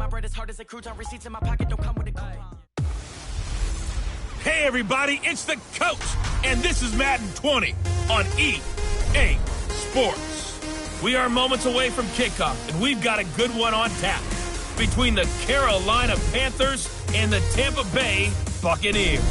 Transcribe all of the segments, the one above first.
bread as hard as a crouton. Receipts in my pocket don't come with a coupon. Hey everybody, it's the coach, and this is Madden 20 on EA Sports. We are moments away from kickoff, and we've got a good one on tap between the Carolina Panthers and the Tampa Bay Buccaneers.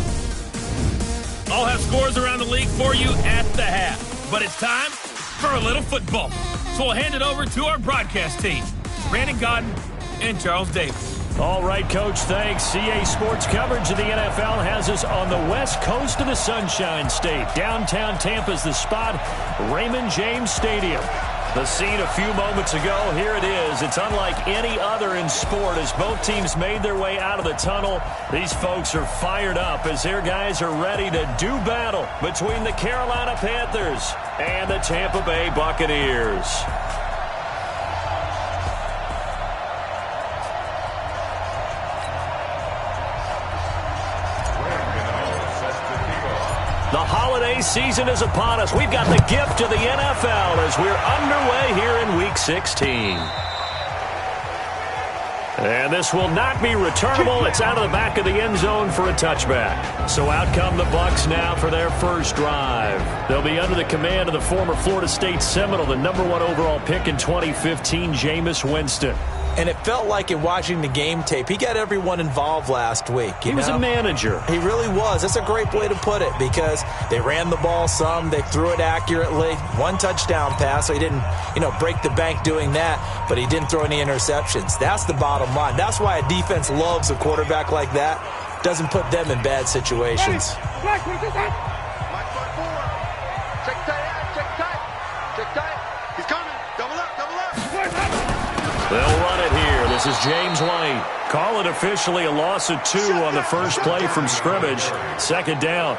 I'll have scores around the league for you at the half, but it's time for a little football. So we'll hand it over to our broadcast team, Brandon Godden and Charles Davis. All right, Coach, thanks. EA Sports coverage of the NFL has us on the west coast of the Sunshine State. Downtown Tampa's the spot, Raymond James Stadium. The scene a few moments ago, here it is. It's unlike any other in sport as both teams made their way out of the tunnel. These folks are fired up as their guys are ready to do battle between the Carolina Panthers and the Tampa Bay Buccaneers. The holiday season is upon us. We've got the gift of the NFL as we're underway here in Week 16. And this will not be returnable. It's out of the back of the end zone for a touchback. So out come the Bucs now for their first drive. They'll be under the command of the former Florida State Seminole, the #1 overall pick in 2015, Jameis Winston. And it felt like in watching the game tape, he got everyone involved last week. He was a manager. He really was. That's a great way to put it because they ran the ball some. They threw it accurately. One touchdown pass, so he didn't, break the bank doing that, but he didn't throw any interceptions. That's the bottom line. That's why a defense loves a quarterback like that. Doesn't put them in bad situations. Check tight. He's coming. Double up. They'll run it here. This is James White. Call it officially a loss of 2 on the first play from scrimmage. Second down.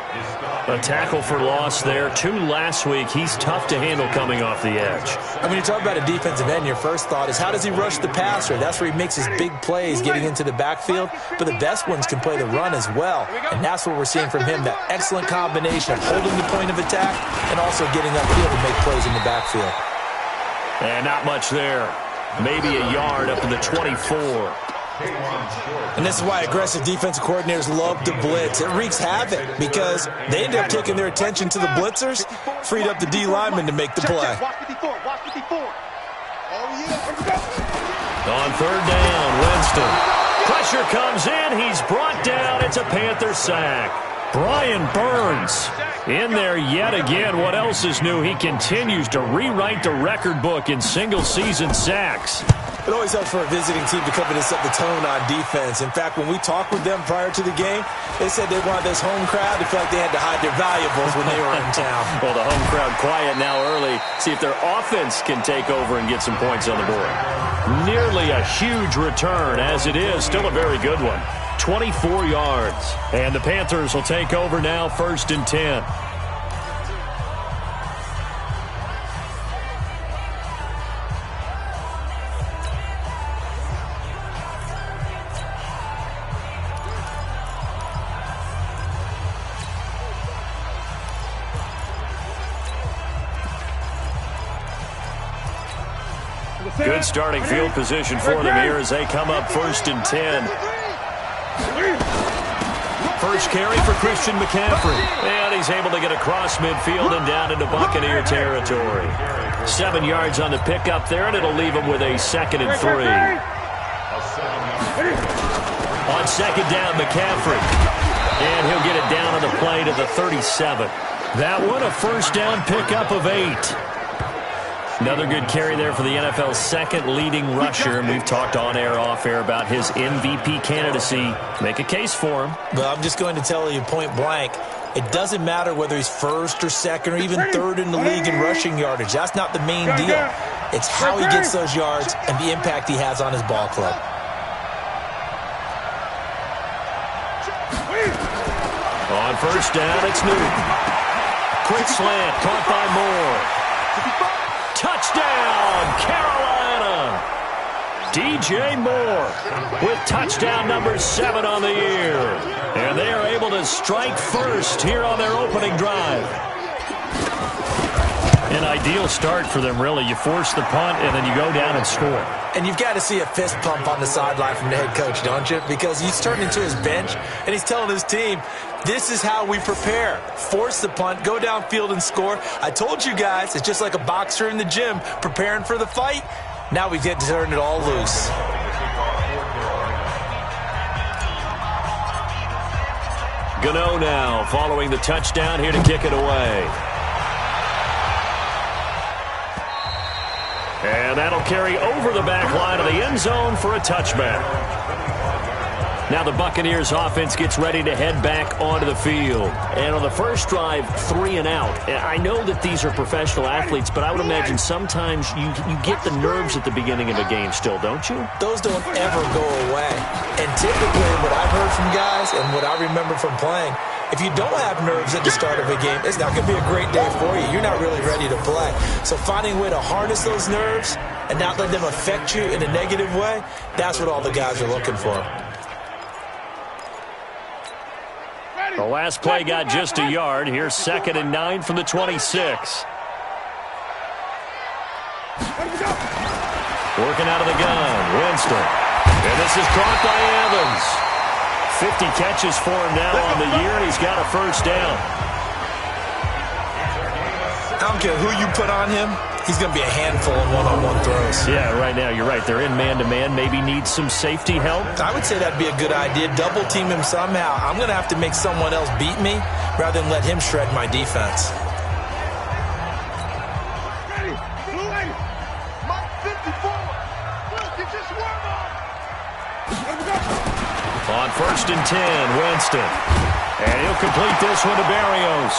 A tackle for loss there. 2 last week. He's tough to handle coming off the edge. When you talk about a defensive end, your first thought is how does he rush the passer? That's where he makes his big plays getting into the backfield. But the best ones can play the run as well. And that's what we're seeing from him, that excellent combination of holding the point of attack and also getting upfield to make plays in the backfield. And not much there. Maybe a yard up to the 24. And this is why aggressive defensive coordinators love to blitz. It wreaks havoc because they end up taking their attention to the blitzers, freed up the D lineman to make the play. On third down, Winston. Pressure comes in. He's brought down. It's a Panther sack. Brian Burns in there yet again. What else is new? He continues to rewrite the record book in single-season sacks. It always helps for a visiting team to come in and set the tone on defense. In fact, when we talked with them prior to the game, they said they wanted this home crowd to feel like they had to hide their valuables when they were in town. Well, the home crowd quiet now early. See if their offense can take over and get some points on the board. Nearly a huge return as it is. Still a very good one. 24 yards. And the Panthers will take over now, 1st and 10. Good starting field position for them here as they come up 1st and 10. First carry for Christian McCaffrey. And he's able to get across midfield and down into Buccaneer territory. 7 yards on the pickup there, and it'll leave him with a 2nd and 3. On 2nd down, McCaffrey. And he'll get it down on the play to the 37. That one, a 1st down pickup of 8. Another good carry there for the NFL's 2nd leading rusher, and we've talked on air, off air about his MVP candidacy. Make a case for him. Well, I'm just going to tell you point blank, it doesn't matter whether he's 1st or 2nd or even 3rd in the league in rushing yardage. That's not the main deal. It's how he gets those yards and the impact he has on his ball club. On 1st down, it's Newton. Quick slant, caught by Moore. Touchdown, Carolina! DJ Moore with touchdown number 7 on the year. And they are able to strike first here on their opening drive. An ideal start for them, really. You force the punt, and then you go down and score. And you've got to see a fist pump on the sideline from the head coach, don't you? Because he's turned into his bench, and he's telling his team, this is how we prepare. Force the punt, go downfield and score. I told you guys, it's just like a boxer in the gym preparing for the fight. Now we get to turn it all loose. Gano now following the touchdown here to kick it away. And that'll carry over the back line of the end zone for a touchback. Now the Buccaneers offense gets ready to head back onto the field. And on the first drive, 3 and out. I know that these are professional athletes, but I would imagine sometimes you get the nerves at the beginning of a game still, don't you? Those don't ever go away. And typically what I've heard from guys and what I remember from playing, if you don't have nerves at the start of a game, it's not going to be a great day for you. You're not really ready to play. So finding a way to harness those nerves and not let them affect you in a negative way, that's what all the guys are looking for. The last play got just a yard. Here's 2nd and 9 from the 26. Working out of the gun, Winston. And this is caught by Evans. 50 catches for him now on the year, and he's got a first down. I don't care who you put on him. He's going to be a handful in one-on-one throws. Yeah, right now, you're right. They're in man-to-man. Maybe needs some safety help. I would say that'd be a good idea. Double-team him somehow. I'm going to have to make someone else beat me rather than let him shred my defense. Ready, blue 80, Mike 54. Get your swerve on. On 1st and 10, Winston. And he'll complete this one to Barrios.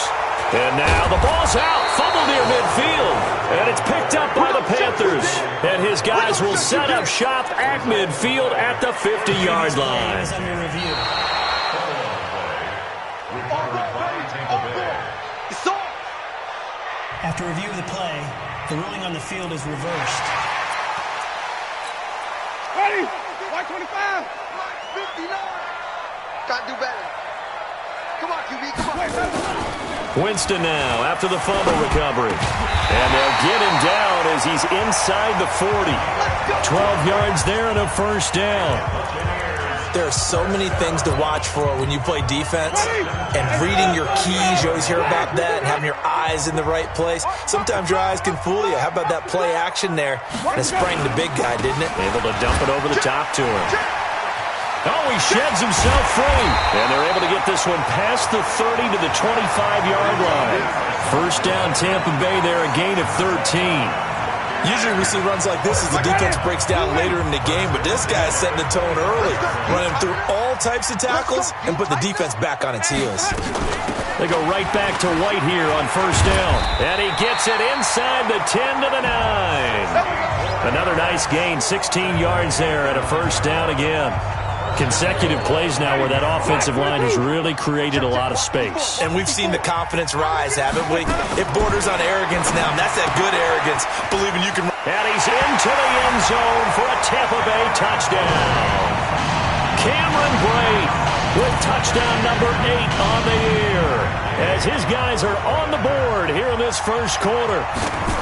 And now the ball's out, fumbled near midfield, and it's picked up by the Panthers. And his guys will set up shop at midfield at the 50-yard line. After review of the play, the ruling on the field is reversed. Ready, 125, 59. Got to do better. Come on, QB, come on. Winston now after the fumble recovery. And they'll get him down as he's inside the 40. 12 yards there and a first down. There are so many things to watch for when you play defense. And reading your keys, you always hear about that, and having your eyes in the right place. Sometimes your eyes can fool you. How about that play action there? And it sprang the big guy, didn't it? Able to dump it over the top to him. Oh, he sheds himself free. And they're able to get this one past the 30 to the 25-yard line. First down, Tampa Bay there, a gain of 13. Usually we see runs like this as the defense breaks down later in the game, but this guy's setting the tone early, running through all types of tackles and put the defense back on its heels. They go right back to White here on first down. And he gets it inside the 10 to the 9. Another nice gain, 16 yards there at a first down again. Consecutive plays now where that offensive line has really created a lot of space. And we've seen the confidence rise, haven't we? It borders on arrogance now, and that's that good arrogance, believing you can. And he's into the end zone for a Tampa Bay touchdown. Cameron Brate with touchdown number 8 on the year, as his guys are on the board here in this first quarter.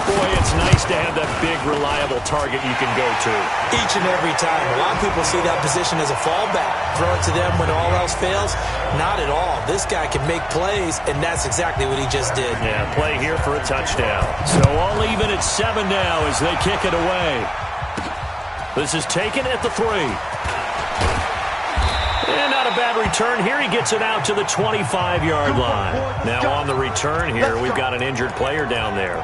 Boy, it's nice to have that big, reliable target you can go to. Each and every time. A lot of people see that position as a fallback. Throw it to them when all else fails. Not at all. This guy can make plays, and that's exactly what he just did. Yeah, play here for a touchdown. So all even at 7 now as they kick it away. This is taken at the 3. And not a bad return here. He gets it out to the 25-yard line. Now on the return here, we've got an injured player down there.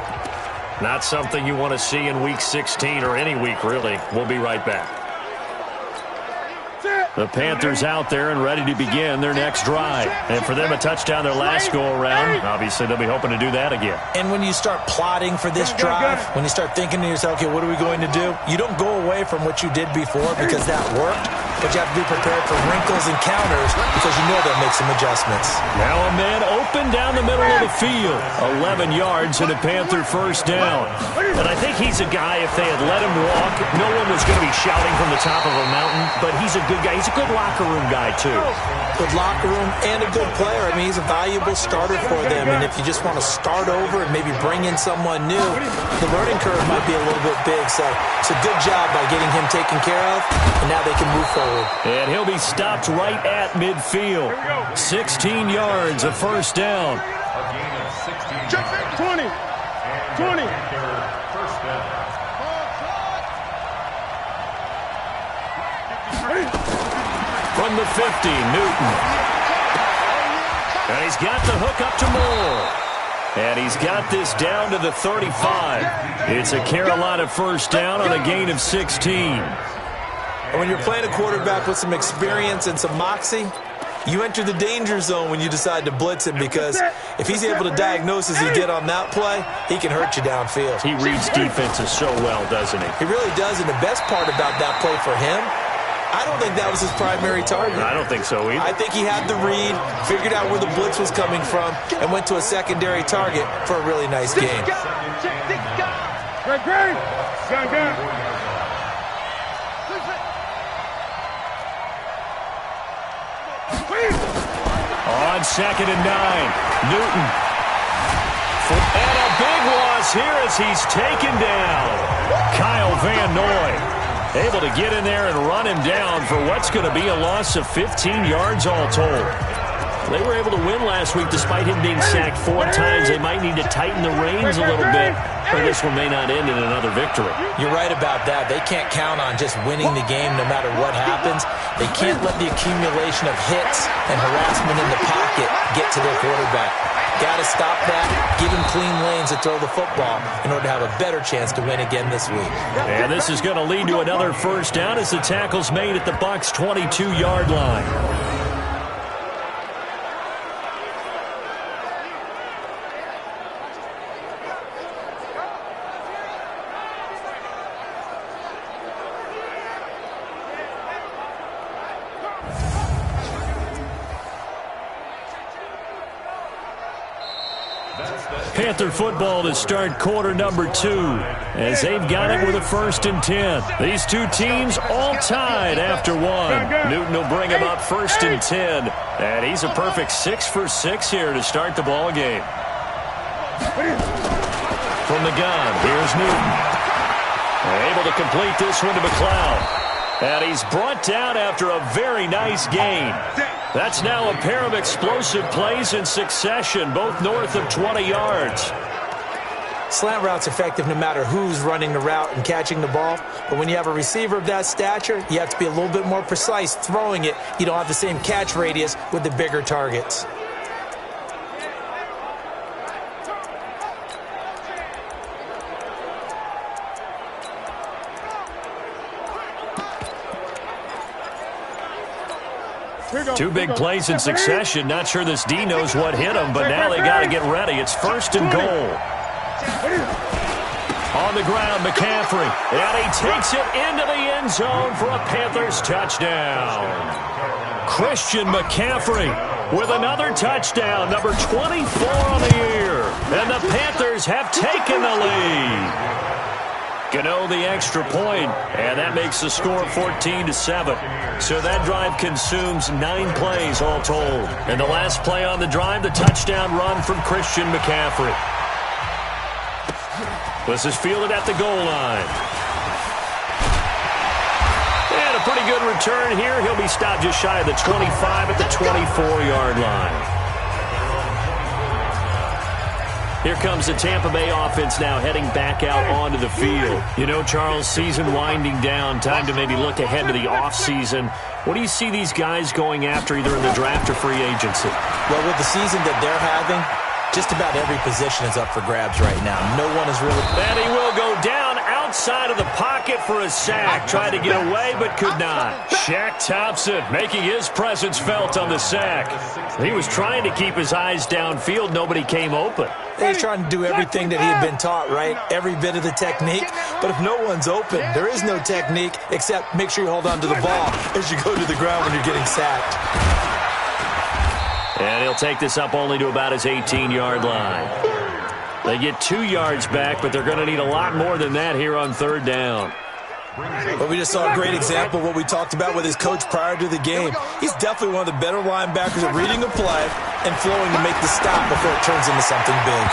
Not something you want to see in Week 16 or any week, really. We'll be right back. The Panthers out there and ready to begin their next drive. And for them, a touchdown their last go-around. Obviously, they'll be hoping to do that again. And when you start plotting for this drive, when you start thinking to yourself, okay, what are we going to do? You don't go away from what you did before because that worked. but you have to be prepared for wrinkles and counters because you know they'll make some adjustments. Now a man open down the middle of the field. 11 yards and a Panther first down. And I think he's a guy, if they had let him walk, no one was going to be shouting from the top of a mountain, but he's a good guy. He's a good locker room guy, too. Good locker room and a good player. I mean, he's a valuable starter for them, and if you just want to start over and maybe bring in someone new, the learning curve might be a little bit big. So it's a good job by getting him taken care of, and now they can move forward. And he'll be stopped right at midfield. 16 yards, a first down. 20. From the 50, Newton. And he's got the hook up to Moore. And he's got this down to the 35. It's a Carolina first down on a gain of 16. And when you're playing a quarterback with some experience and some moxie, you enter the danger zone when you decide to blitz him, because if he's able to diagnose as he did on that play, he can hurt you downfield. He reads defenses so well, doesn't he? He really does, and the best part about that play for him, I don't think that was his primary target. I don't think so either. I think he had the read, figured out where the blitz was coming from, and went to a secondary target for a really nice game. On 2nd and 9, Newton. And a big loss here as he's taken down. Kyle Van Noy able to get in there and run him down for what's going to be a loss of 15 yards all told. They were able to win last week despite him being sacked 4 times. They might need to tighten the reins a little bit, or this one may not end in another victory. You're right about that. They can't count on just winning the game no matter what happens. They can't let the accumulation of hits and harassment in the pocket get to their quarterback. Got to stop that, give him clean lanes to throw the football in order to have a better chance to win again this week. And this is going to lead to another first down as the tackle's made at the Bucs' 22-yard line. Panther football to start quarter number 2 as they've got it with a 1st and 10. These two teams all tied after 1. Newton will bring him up 1st and 10, and he's a perfect 6 for 6 here to start the ball game. From the gun, here's Newton. Able to complete this one to McLeod. And he's brought down after a very nice gain. That's now a pair of explosive plays in succession, both north of 20 yards. Slant route's effective no matter who's running the route and catching the ball. But when you have a receiver of that stature, you have to be a little bit more precise throwing it. You don't have the same catch radius with the bigger targets. Two big plays in succession. Not sure this D knows what hit him, but now they got to get ready. It's 1st and goal. On the ground, McCaffrey. And he takes it into the end zone for a Panthers touchdown. Christian McCaffrey with another touchdown, number 24 on the year. And the Panthers have taken the lead. Gano the extra point, and that makes the score 14-7. So that drive consumes 9 plays all told. And the last play on the drive, the touchdown run from Christian McCaffrey. This is fielded at the goal line. And a pretty good return here. He'll be stopped just shy of the 25 at the 24-yard line. Here comes the Tampa Bay offense now heading back out onto the field. You know, Charles, season winding down, time to maybe look ahead to the offseason. What do you see these guys going after either in the draft or free agency? Well, with the season that they're having, just about every position is up for grabs right now. No one is really... And he will go down outside of the pocket for a sack. Tried to get away, but could not. Shaq Thompson making his presence felt on the sack. He was trying to keep his eyes downfield. Nobody came open. He's trying to do everything that he had been taught, right? Every bit of the technique. But if no one's open, there is no technique except make sure you hold on to the ball as you go to the ground when you're getting sacked. And he'll take this up only to about his 18-yard line. They get 2 yards back, but they're going to need a lot more than that here on third down. But we just saw a great example of what we talked about with his coach prior to the game. He's definitely one of the better linebackers at reading a play and flowing to make the stop before it turns into something big.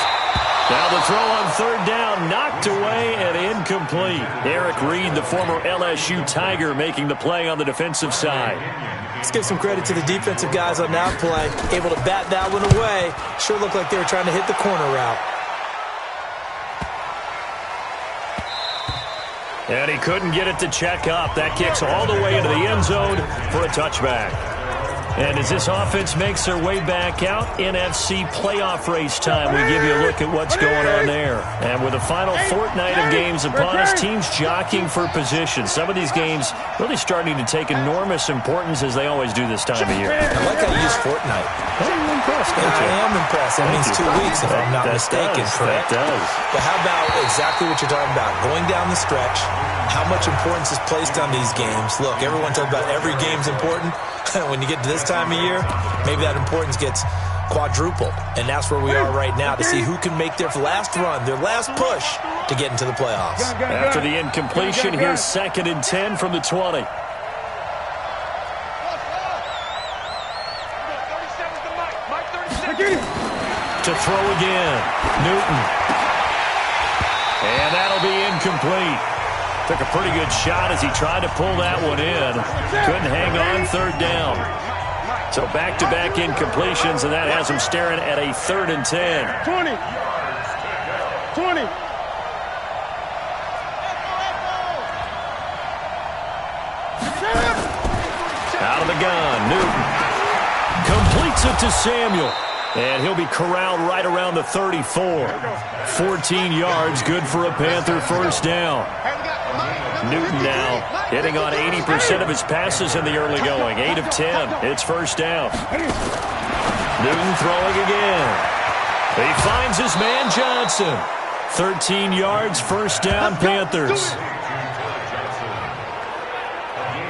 Now the throw on third down, knocked away and incomplete. Eric Reed, the former LSU Tiger, making the play on the defensive side. Let's give some credit to the defensive guys on that play. Able to bat that one away. Sure looked like they were trying to hit the corner route. And he couldn't get it to check up. That kicks all the way into the end zone for a touchback. And as this offense makes their way back out, NFC playoff race time, we give you a look at what's going on there. And with the final fortnight of games upon us, teams jockeying for position. Some of these games really starting to take enormous importance as they always do this time of year. I like how you use fortnight. I'm impressed, don't you? I am impressed. That means 2 weeks, if I'm not mistaken, correct? That does. But how about exactly what you're talking about? Going down the stretch, how much importance is placed on these games. Look, everyone talks about every game's important. When you get to this time of year, maybe that importance gets quadrupled. And that's where we are right now to see who can make their last run, their last push to get into the playoffs. After the incompletion, here's 2nd and 10 from the 20. To throw again, Newton. And that'll be incomplete. Took a pretty good shot as he tried to pull that one in. Couldn't hang on third down. So back-to-back incompletions, and that has him staring at a 3rd and 10. 20. Out of the gun, Newton. Completes it to Samuel. And he'll be corralled right around the 34. 14 yards, good for a Panther first down. Newton now hitting on 80% of his passes in the early going. 8 of 10. It's first down. Newton throwing again. He finds his man Johnson. 13 yards, first down, Panthers.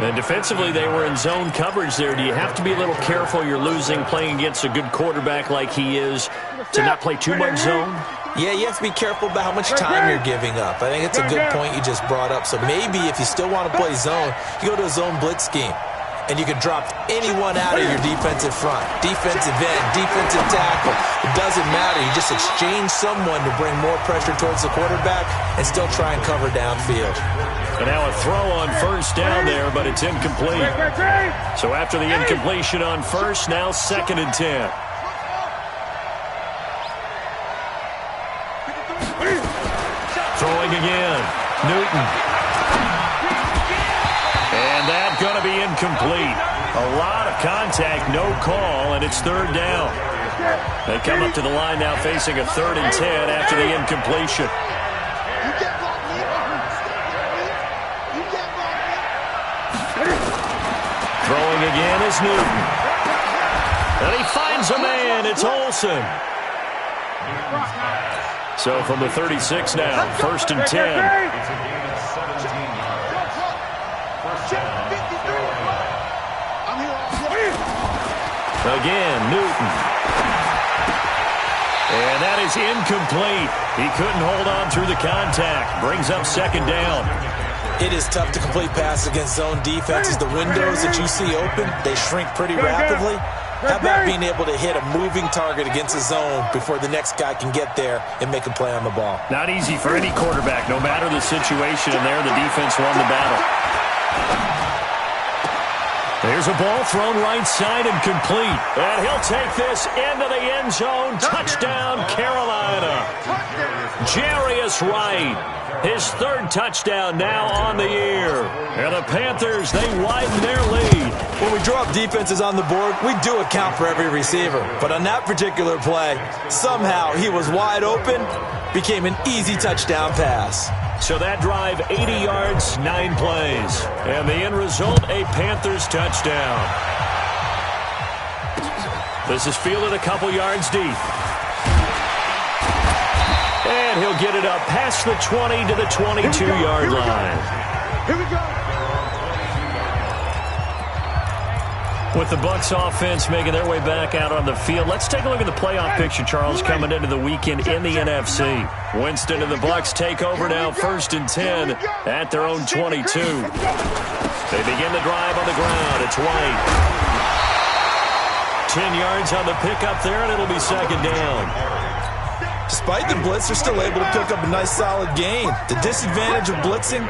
And defensively, they were in zone coverage there. Do you have to be a little careful you're losing playing against a good quarterback like he is to not play too much zone? Yeah, you have to be careful about how much time you're giving up. I think it's a good point you just brought up. So maybe if you still want to play zone, you go to a zone blitz scheme. And you can drop anyone out of your defensive front. Defensive end, defensive tackle. It doesn't matter. You just exchange someone to bring more pressure towards the quarterback and still try and cover downfield. And now a throw on first down there, but it's incomplete. So after the incompletion on first, now 2nd and 10. Throwing again. Newton. And that's going to be incomplete. A lot of contact, no call, and it's 3rd down. They come up to the line now facing a 3rd and 10 after the incompletion. Throwing again is Newton. And he finds a man. It's Olsen. So from the 36 now, 1st and 10. Again, Newton. And that is incomplete. He couldn't hold on through the contact. Brings up 2nd down. It is tough to complete passes against zone defenses. The windows that you see open, they shrink pretty rapidly. How about being able to hit a moving target against a zone before the next guy can get there and make a play on the ball? Not easy for any quarterback, no matter the situation, and there the defense won the battle. There's a ball thrown right side and complete. And he'll take this into the end zone. Touchdown, Carolina. Jarius Wright, his 3rd touchdown now on the year. And the Panthers, they widen their lead. When we draw up defenses on the board, we do account for every receiver. But on that particular play, somehow he was wide open became an easy touchdown pass. So that drive, 80 yards, 9 plays. And the end result, a Panthers touchdown. This is fielded a couple yards deep. And he'll get it up past the 20 to the 22-yard line. Here we go. With the Bucs offense making their way back out on the field, let's take a look at the playoff picture, Charles, coming into the weekend in the NFC. Winston and the Bucs take over now, 1st and 10 at their own 22. They begin the drive on the ground. It's White. 10 yards on the pickup there, and it'll be 2nd down. Despite the blitz, they're still able to pick up a nice, solid gain. The disadvantage of blitzing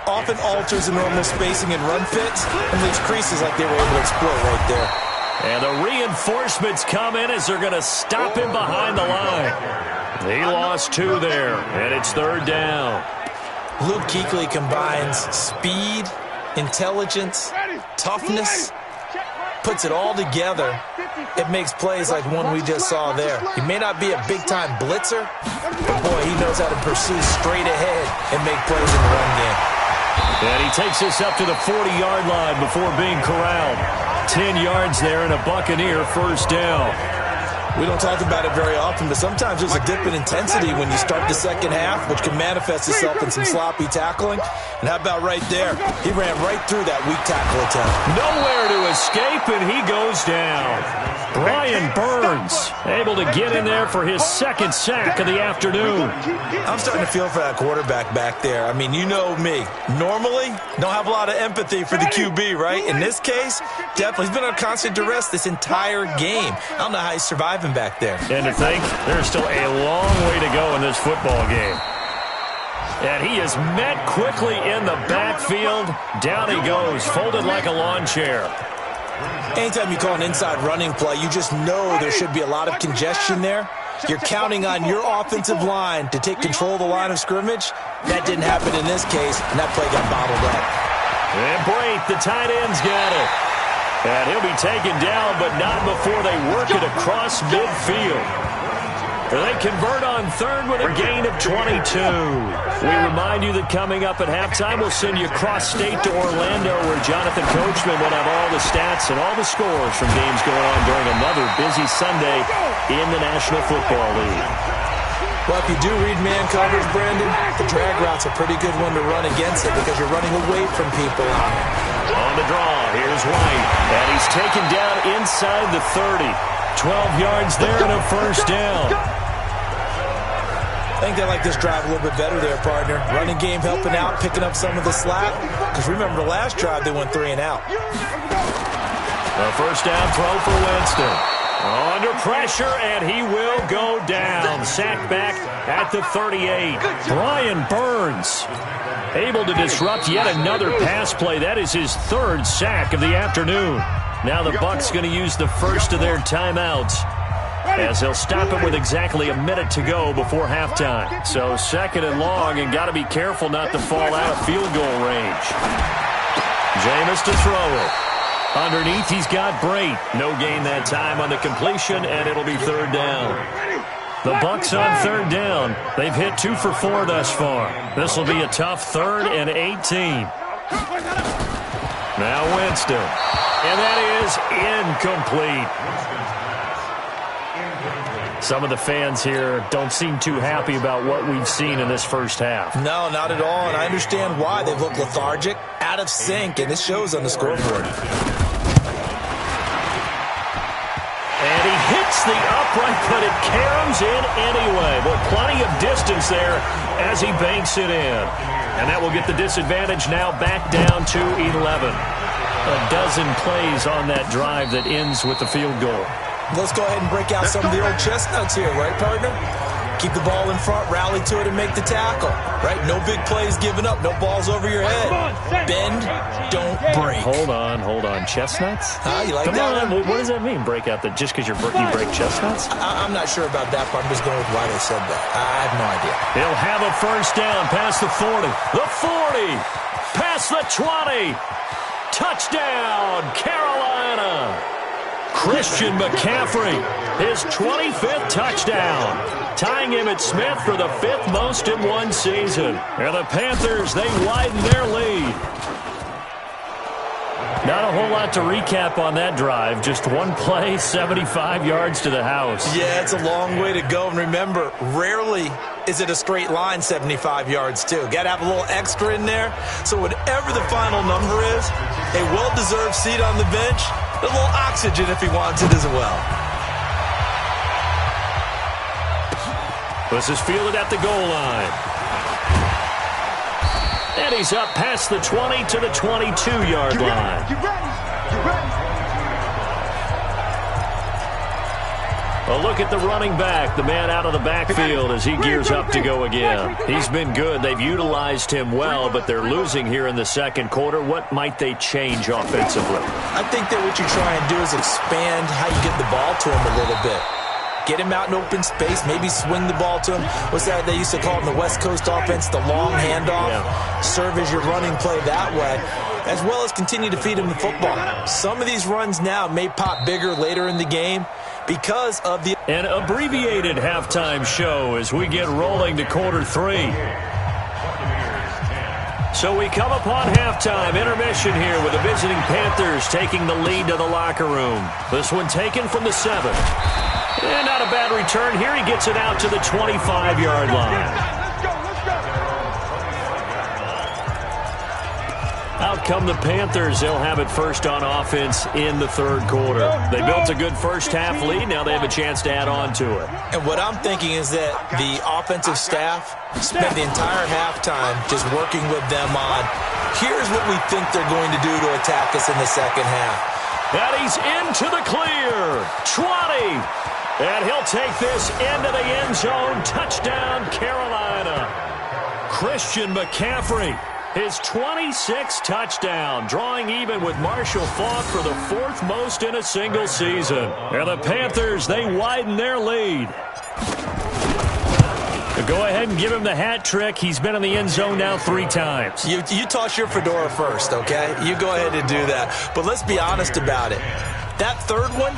often alters the normal spacing and run fits and leaves creases like they were able to exploit right there. And the reinforcements come in as they're going to stop him behind the line. He lost 2 there, and it's 3rd down. Luke Kuechly combines speed, intelligence, toughness, puts it all together. It makes plays like one we just saw there. He may not be a big-time blitzer, but boy, he knows how to pursue straight ahead and make plays in the run game. And he takes this up to the 40-yard line before being corralled. 10 yards there and a Buccaneer 1st down. We don't talk about it very often, but sometimes there's a dip in intensity when you start the second half, which can manifest itself in some sloppy tackling. And how about right there? He ran right through that weak tackle attempt. Nowhere to escape, and he goes down. Brian Burns able to get in there for his 2nd sack of the afternoon. I'm starting to feel for that quarterback back there. I mean, you know me. Normally, don't have a lot of empathy for the QB, right? In this case, definitely. He's been on constant duress this entire game. I don't know how he's surviving back there. And to think, there's still a long way to go in this football game. And he is met quickly in the backfield. Down he goes, folded like a lawn chair. Anytime you call an inside running play, you just know there should be a lot of congestion there. You're counting on your offensive line to take control of the line of scrimmage. That didn't happen in this case, and that play got bottled up. And Brate, the tight end's got it. And he'll be taken down, but not before they work it across midfield. They convert on 3rd with a gain of 22. We remind you that coming up at halftime, we'll send you cross-state to Orlando, where Jonathan Coachman will have all the stats and all the scores from games going on during another busy Sunday in the National Football League. Well, if you do read man coverage, Brandon, the drag route's a pretty good one to run against it because you're running away from people. On the draw, here's White, and he's taken down inside the 30. 12 yards there and a 1st down. I think they like this drive a little bit better there, partner. Running game helping out, picking up some of the slack. Because remember the last drive, they went 3 and out. A 1st down throw for Winston. Under pressure, and he will go down. Sacked back at the 38. Brian Burns able to disrupt yet another pass play. That is his 3rd sack of the afternoon. Now the Bucs going to use the first of their timeouts, as they'll stop it with exactly a minute to go before halftime. So 2nd and long, and got to be careful not to fall out of field goal range. Jameis to throw it. Underneath, he's got Brate. No gain that time on the completion, and it'll be 3rd down. The Bucs on 3rd down. They've hit 2 for 4 thus far. This will be a tough 3rd and 18. Now Winston. And that is incomplete. Some of the fans here don't seem too happy about what we've seen in this first half. No, not at all, and I understand why. They've looked lethargic, out of sync, and it shows on the scoreboard. And he hits the upright, but it caroms in anyway. Well, plenty of distance there as he banks it in. And that will get the disadvantage now back down to 11. A dozen plays on that drive that ends with the field goal. Let's go ahead and break out some of the old chestnuts here, right, partner? Keep the ball in front, rally to it, and make the tackle, right? No big plays given up, no balls over your head. Bend, don't break. Hold on. Chestnuts? You like Come that? on, what does that mean, break out? That just because you break chestnuts? I'm not sure about that part. I'm just going with why they said that. I have no idea. He'll have a 1st down past the 40. The 40, past the 20. Touchdown, Carolina. Christian McCaffrey his 25th touchdown, tying him at Smith for the 5th most in one season. And the Panthers, they widen their lead. Not a whole lot to recap on that drive. Just one play, 75 yards to the house. Yeah, it's a long way to go. And remember, rarely is it a straight line 75 yards, too. Got to have a little extra in there. So whatever the final number is, a well-deserved seat on the bench, a little oxygen if he wants it as well. This is fielded at the goal line. And he's up past the 20 to the 22-yard line. You ready? You ready? A look at the running back, the man out of the backfield as he gears up to go again. He's been good. They've utilized him well, but they're losing here in the second quarter. What might they change offensively? I think that what you try and do is expand how you get the ball to him a little bit. Get him out in open space, maybe swing the ball to him. What's that they used to call in the West Coast offense, the long handoff? Yeah. Serve as your running play that way, as well as continue to feed him the football. Some of these runs now may pop bigger later in the game because of the... An abbreviated halftime show as we get rolling to quarter 3. So we come upon halftime, intermission here with the visiting Panthers taking the lead to the locker room. This one taken from the 7. And not a bad return here. He gets it out to the 25-yard line. Out come the Panthers. They'll have it first on offense in the third quarter. They built a good first-half lead. Now they have a chance to add on to it. And what I'm thinking is that the offensive staff spent the entire halftime just working with them on, here's what we think they're going to do to attack us in the second half. And he's into the clear. 20. And he'll take this into the end zone. Touchdown, Carolina. Christian McCaffrey, his 26th touchdown, drawing even with Marshall Faulk for the 4th most in a single season. And the Panthers, they widen their lead. Go ahead and give him the hat trick. He's been in the end zone now 3 times. You toss your fedora first, okay? You go ahead and do that. But let's be honest about it. That third one,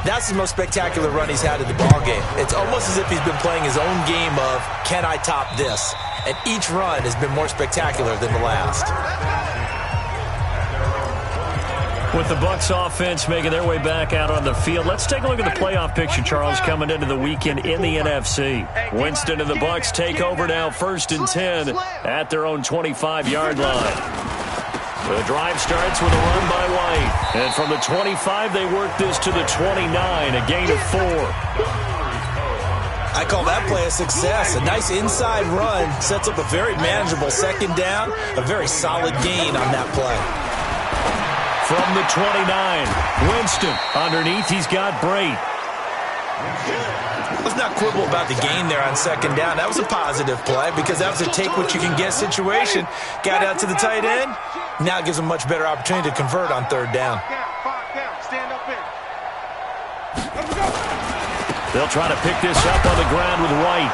that's the most spectacular run he's had in the ballgame. It's almost as if he's been playing his own game of, can I top this? And each run has been more spectacular than the last. With the Bucs offense making their way back out on the field, let's take a look at the playoff picture, Charles, coming into the weekend in the NFC. Winston and the Bucs take over now 1st and 10 at their own 25-yard line. The drive starts with a run by White. And from the 25, they work this to the 29, a gain of 4. I call that play a success. A nice inside run sets up a very manageable second down, a very solid gain on that play. From the 29, Winston underneath, he's got Brate. Let's not quibble about the gain there on second down. That was a positive play because that was a take-what-you-can-get situation. Got out to the tight end. Now it gives them a much better opportunity to convert on third down. They'll try to pick this up on the ground with White.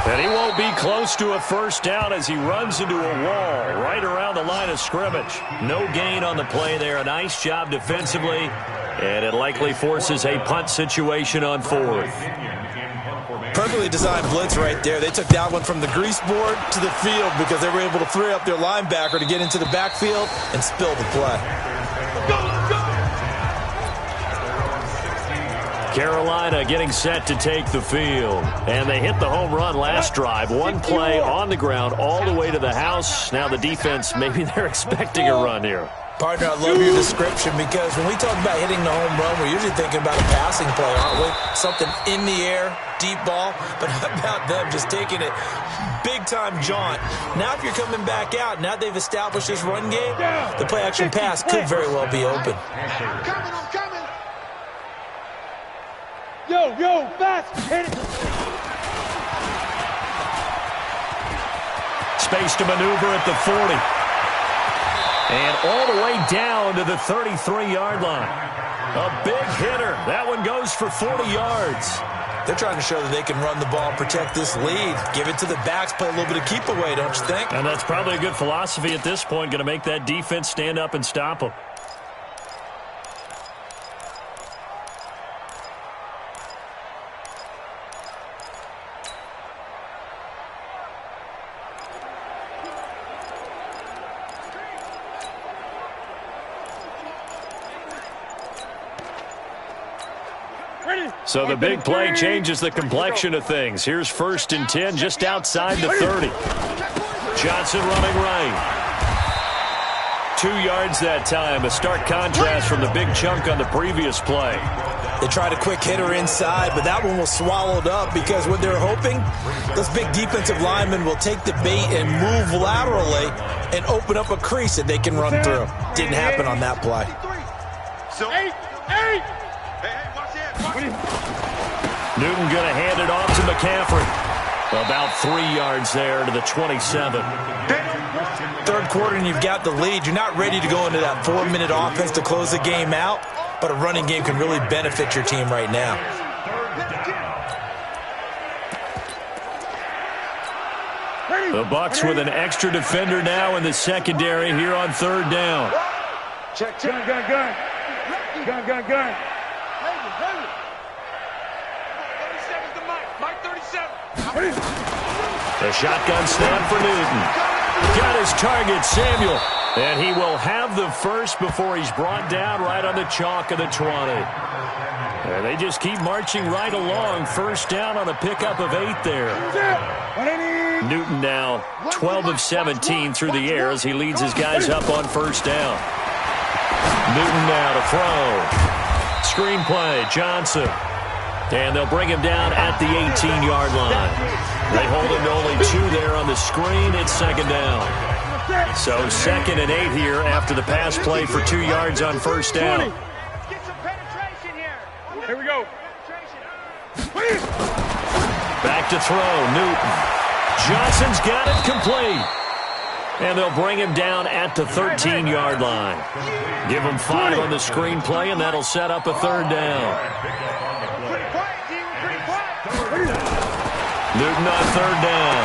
And he won't be close to a first down as he runs into a wall right around the line of scrimmage. No gain on the play there. A nice job defensively. And it likely forces a punt situation on 4th. Perfectly designed blitz right there. They took that one from the grease board to the field because they were able to free up their linebacker to get into the backfield and spill the play. Carolina getting set to take the field. And they hit the home run last drive. One play on the ground all the way to the house. Now the defense, maybe they're expecting a run here. Partner, I love your description because when we talk about hitting the home run, we're usually thinking about a passing play, aren't we? Something in the air, deep ball. But how about them just taking it big-time jaunt? Now if you're coming back out, now they've established this run game, the play-action pass could very well be open. I'm coming. Yo, fast, hit it. Space to maneuver at the 40. And all the way down to the 33-yard line. A big hitter. That one goes for 40 yards. They're trying to show that they can run the ball and protect this lead. Give it to the backs, play a little bit of keep away, don't you think? And that's probably a good philosophy at this point. Going to make that defense stand up and stop them. So the big play changes the complexion of things. Here's 1st and 10 just outside the 30. Johnson running right. 2 yards that time, a stark contrast from the big chunk on the previous play. They tried a quick hitter inside, but that one was swallowed up because what they're hoping, those big defensive linemen will take the bait and move laterally and open up a crease that they can run through. Didn't happen on that play. So, hey, watch it. Newton going to hand it off to McCaffrey. About 3 yards there to the 27. Third quarter and you've got the lead. You're not ready to go into that 4-minute offense to close the game out, but a running game can really benefit your team right now. The Bucs with an extra defender now in the secondary here on 3rd down. Check. Gun. 37's the Mike 37. The shotgun snap for Newton. Got his target, Samuel. And he will have the first before he's brought down right on the chalk of the 20. And they just keep marching right along. 1st down on a pickup of 8 there. Newton now 12 of 17 through the air as he leads his guys up on 1st down. Newton now to throw. Screen play, Johnson. And they'll bring him down at the 18-yard line. They hold him to only 2 there on the screen. It's 2nd down. So 2nd and 8 here after the pass play for 2 yards on 1st down. Get some penetration here. Here we go. Back to throw, Newton. Johnson's got it complete. And they'll bring him down at the 13-yard line. Give him 5 on the screen play, and that'll set up a 3rd down. Newton on 3rd down.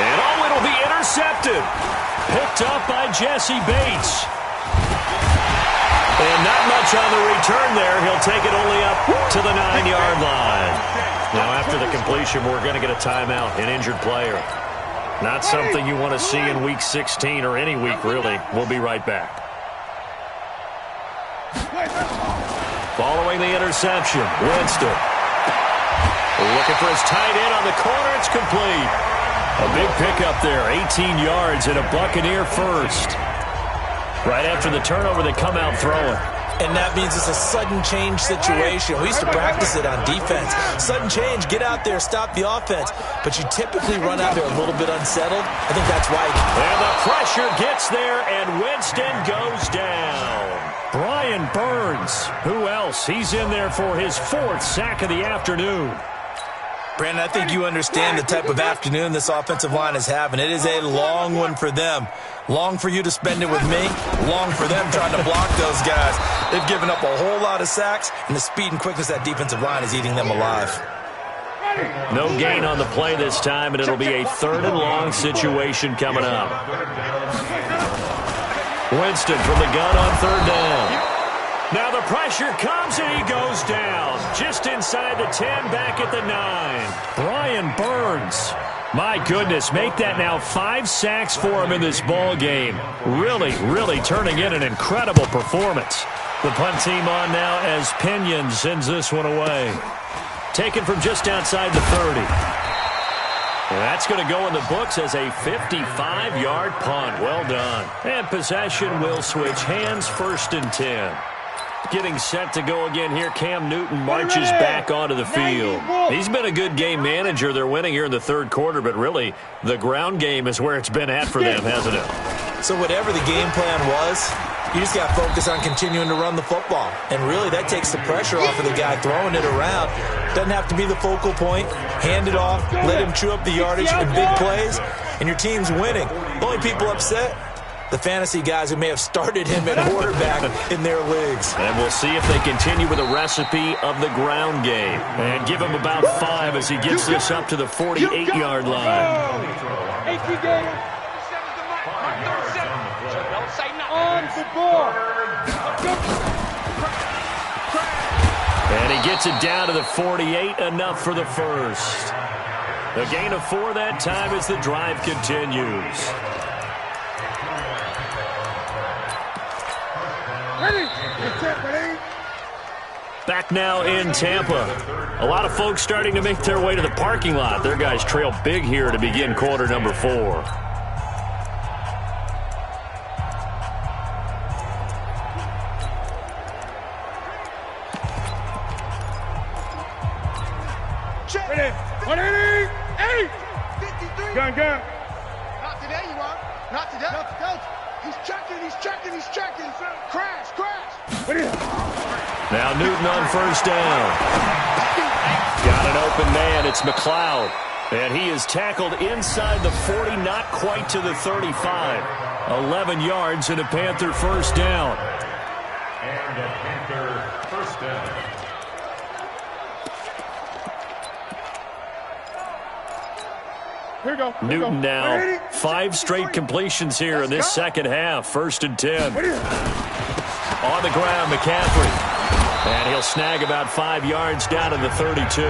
And it'll be intercepted. Picked up by Jesse Bates. And not much on the return there. He'll take it only up to the 9-yard line. Now after the completion, we're going to get a timeout, an injured player. Not something you want to see in Week 16 or any week, really. We'll be right back. Following the interception, Winston. Looking for his tight end on the corner. It's complete. A big pickup there, 18 yards and a Buccaneer first. Right after the turnover, they come out throwing. And that means it's a sudden change situation. We used to practice it on defense. Sudden change, get out there, stop the offense. But you typically run out there a little bit unsettled. I think that's why. And the pressure gets there, and Winston goes down. Brian Burns, who else? He's in there for his 4th sack of the afternoon. Brandon, I think you understand the type of afternoon this offensive line is having. It is a long one for them. Long for you to spend it with me. Long for them trying to block those guys. They've given up a whole lot of sacks, and the speed and quickness of that defensive line is eating them alive. No gain on the play this time, and it'll be a 3rd and long situation coming up. Winston from the gun on 3rd down. Now the pressure comes, and he goes down. Just inside the 10, back at the 9. Brian Burns. My goodness, make that now 5 sacks for him in this ball game. Really turning in an incredible performance. The punt team on now as Pinion sends this one away. Taken from just outside the 30. And that's going to go in the books as a 55-yard punt. Well done. And possession will switch hands, 1st and 10. Getting set to go again here. Cam Newton marches back onto the field. He's been a good game manager. They're winning here in the 3rd quarter, but really the ground game is where it's been at for them, hasn't it? So whatever the game plan was, you just got to focus on continuing to run the football. And really that takes the pressure off of the guy throwing it around. Doesn't have to be the focal point. Hand it off, let him chew up the yardage in big plays, and your team's winning. The only people upset, the fantasy guys who may have started him at quarterback in their leagues. And we'll see if they continue with a recipe of the ground game. And give him about 5 as he gets this up to the 48-yard line. And he gets it down to the 48, enough for the first. A gain of 4 that time as the drive continues. Back now in Tampa. A lot of folks starting to make their way to the parking lot. Their guys trail big here to begin quarter number 4. Ready. 188. 53. Gun. Not today, you are. Not today. Coach. He's checking. Crash. Ready. Now Newton on first down. Got an open man. It's McLeod. And he is tackled inside the 40, not quite to the 35. 11 yards and a Panther first down. And a Panther first down. Newton now 5 straight completions here in this second half. 1st and 10. On the ground, McCaffrey. And he'll snag about 5 yards down to the 32.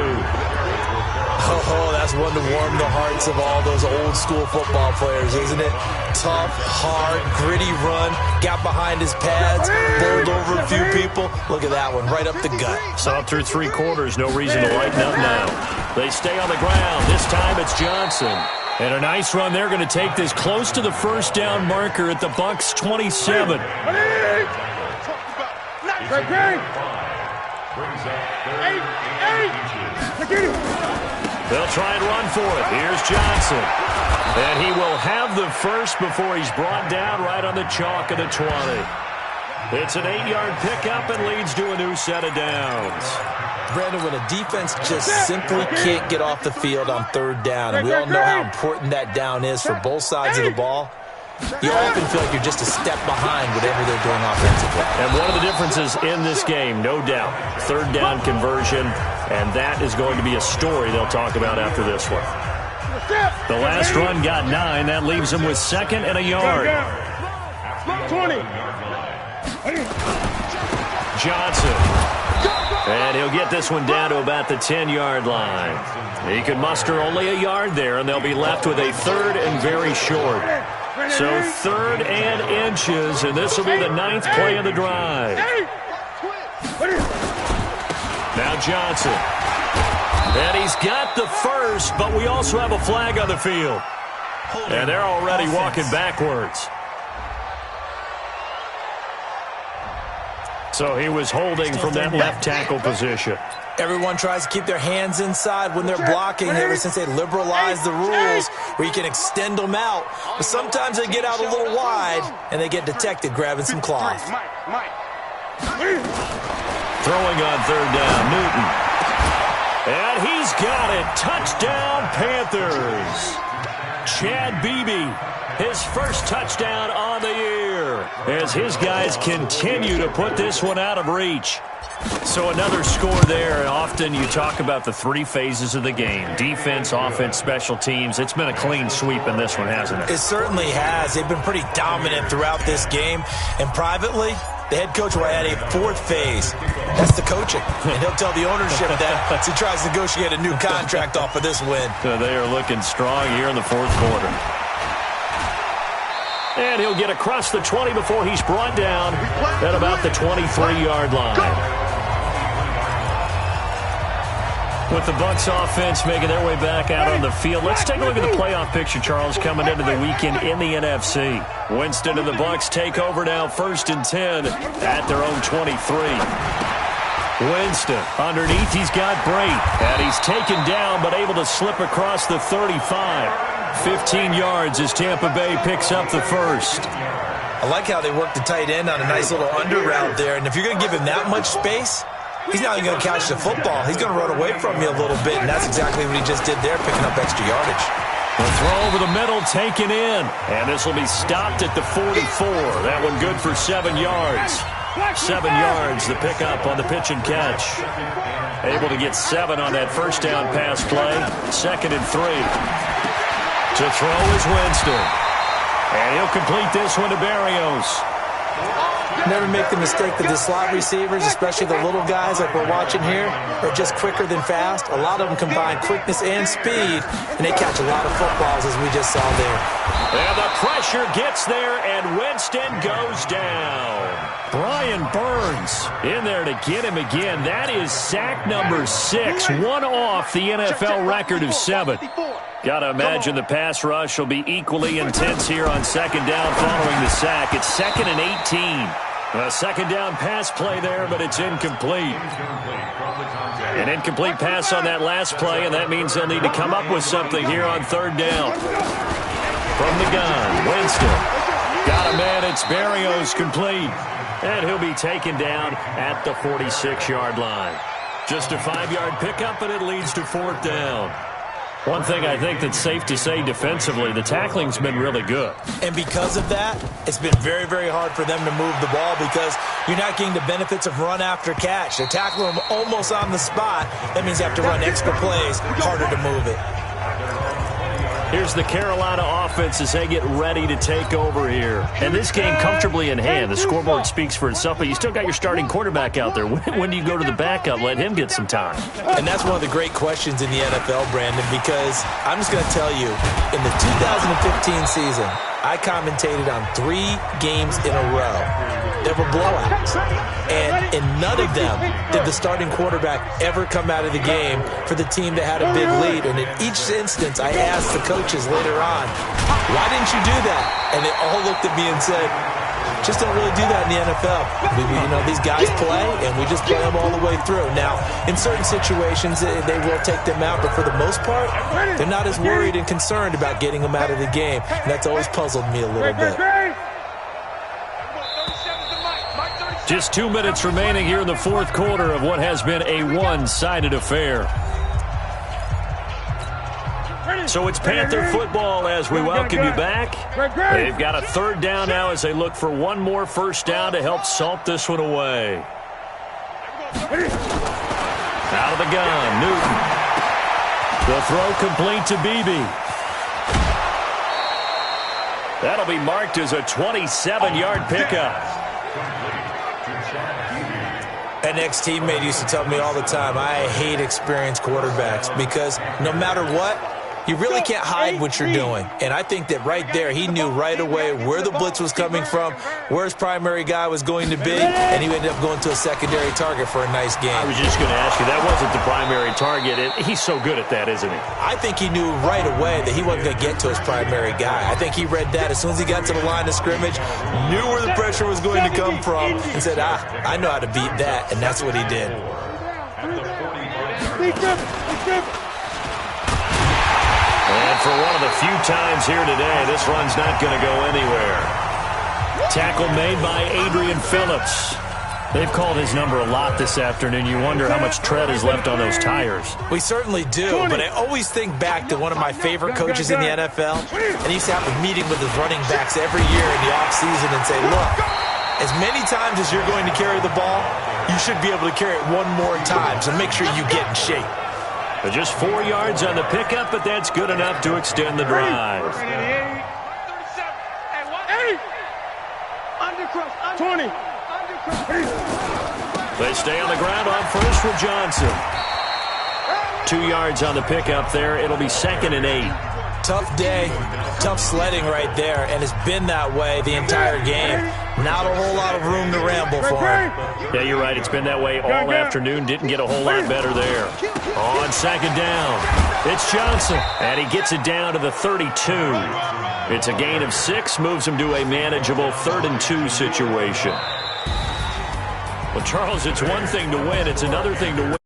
Oh, that's one to warm the hearts of all those old school football players, isn't it? Tough, hard, gritty run. Got behind his pads, bowled over a few people. Look at that one, right up the gut. Saw through 3 quarters, no reason to lighten up now. They stay on the ground. This time it's Johnson. And a nice run. They're going to take this close to the first down marker at the Bucs 27. They'll try and run for it. Here's Johnson. And he will have the first before he's brought down right on the chalk of the 20. It's an 8-yard pickup and leads to a new set of downs. Brandon, when a defense just simply can't get off the field on 3rd down, and we all know how important that down is for both sides of the ball, you often feel like you're just a step behind whatever they're doing offensively. And one of the differences in this game, no doubt, 3rd down conversion, and that is going to be a story they'll talk about after this one. The last run got 9. That leaves them with 2nd and a yard. 20. Johnson. And he'll get this one down to about the 10-yard line. He can muster only a yard there, and they'll be left with a 3rd and very short. So 3rd and inches, and this will be the 9th play of the drive. Now Johnson. And he's got the first, but we also have a flag on the field. And they're already walking backwards. So he was holding from that left tackle position. Everyone tries to keep their hands inside when they're blocking ever since they liberalized the rules where you can extend them out. But sometimes they get out a little wide and they get detected grabbing some cloth. Throwing on 3rd down, Newton. And he's got it. Touchdown, Panthers. Chad Beebe, his first touchdown on the year, as his guys continue to put this one out of reach. So another score there, and often you talk about the 3 phases of the game. Defense, offense, special teams. It's been a clean sweep in this one, hasn't it? It certainly has. They've been pretty dominant throughout this game. And privately, the head coach will add a 4th phase. That's the coaching. And he'll tell the ownership that as he tries to negotiate a new contract off of this win. So they are looking strong here in the 4th quarter. And he'll get across the 20 before he's brought down at about the 23-yard line. With the Bucs offense making their way back out on the field, let's take a look at the playoff picture, Charles, coming into the weekend in the NFC. Winston and the Bucs take over now, 1st and 10 at their own 23. Winston underneath, he's got Brait, and he's taken down but able to slip across the 35. 15 yards as Tampa Bay picks up the first. I like how they work the tight end on a nice little under route there, and if you're going to give him that much space, he's not even going to catch the football. He's going to run away from you a little bit, and that's exactly what he just did there, picking up extra yardage. The throw over the middle, taken in. And this will be stopped at the 44. That one good for 7 yards. 7 yards, the pickup on the pitch and catch. Able to get 7 on that first down pass play. 2nd and 3. To throw is Winston. And he'll complete this one to Berrios. Never make the mistake that the slot receivers, especially the little guys like we're watching here, are just quicker than fast. A lot of them combine quickness and speed, and they catch a lot of footballs, as we just saw there. And the pressure gets there, and Winston goes down. Brian Burns in there to get him again. That is sack number 6, one off the NFL record of 7. Got to imagine the pass rush will be equally intense here on second down following the sack. It's 2nd and 18. A second down pass play there, but it's incomplete. An incomplete pass on that last play, and that means they'll need to come up with something here on third down. From the gun, Winston. Got a man, it's Berrios, complete. And he'll be taken down at the 46-yard line. Just a 5-yard pickup, and it leads to 4th down. One thing I think that's safe to say defensively, the tackling's been really good. And because of that, it's been very, very hard for them to move the ball because you're not getting the benefits of run after catch. They're tackling them almost on the spot. That means you have to run extra plays, harder to move it. Here's the Carolina offense as they get ready to take over here. And this game comfortably in hand. The scoreboard speaks for itself, but you still got your starting quarterback out there. When do you go to the backup? Let him get some time. And that's one of the great questions in the NFL, Brandon, because I'm just going to tell you, in the 2015 season, I commentated on 3 games in a row. There were blowouts. And in none of them did the starting quarterback ever come out of the game for the team that had a big lead. And in each instance, I asked the coaches later on, why didn't you do that? And they all looked at me and said, just don't really do that in the NFL. These guys play, and we just play them all the way through. Now, in certain situations, they will take them out, but for the most part, they're not as worried and concerned about getting them out of the game. And that's always puzzled me a little bit. Just 2 minutes remaining here in the fourth quarter of what has been a one-sided affair. So it's Panther football as we welcome you back. They've got a third down now as they look for one more first down to help salt this one away. Out of the gun, Newton. The throw complete to Beebe. That'll be marked as a 27-yard pickup. An ex-teammate used to tell me all the time, I hate experienced quarterbacks because no matter what, you really can't hide what you're doing. And I think that right there, he knew right away where the blitz was coming from, where his primary guy was going to be, and he ended up going to a secondary target for a nice game. I was just going to ask you, that wasn't the primary target. He's so good at that, isn't he? I think he knew right away that he wasn't going to get to his primary guy. I think he read that as soon as he got to the line of scrimmage, knew where the pressure was going to come from, and said, I know how to beat that, and that's what he did. And for one of the few times here today, this run's not going to go anywhere. Tackle made by Adrian Phillips. They've called his number a lot this afternoon. You wonder how much tread is left on those tires. We certainly do, but I always think back to one of my favorite coaches in the NFL, and he used to have a meeting with his running backs every year in the offseason and say, look, as many times as you're going to carry the ball, you should be able to carry it one more time, so make sure you get in shape. But just 4 yards on the pickup, but that's good enough to extend the drive. 20. They stay on the ground on first with Johnson. 2 yards on the pickup there. It'll be 2nd and 8. Tough day, tough sledding right there, and it's been that way the entire game. Not a whole lot of room to ramble for him. Yeah, you're right. It's been that way all afternoon. Didn't get a whole lot better there. On second down, it's Johnson, and he gets it down to the 32. It's a gain of 6, moves him to a manageable 3rd and 2 situation. Well, Charles, it's one thing to win. It's another thing to win.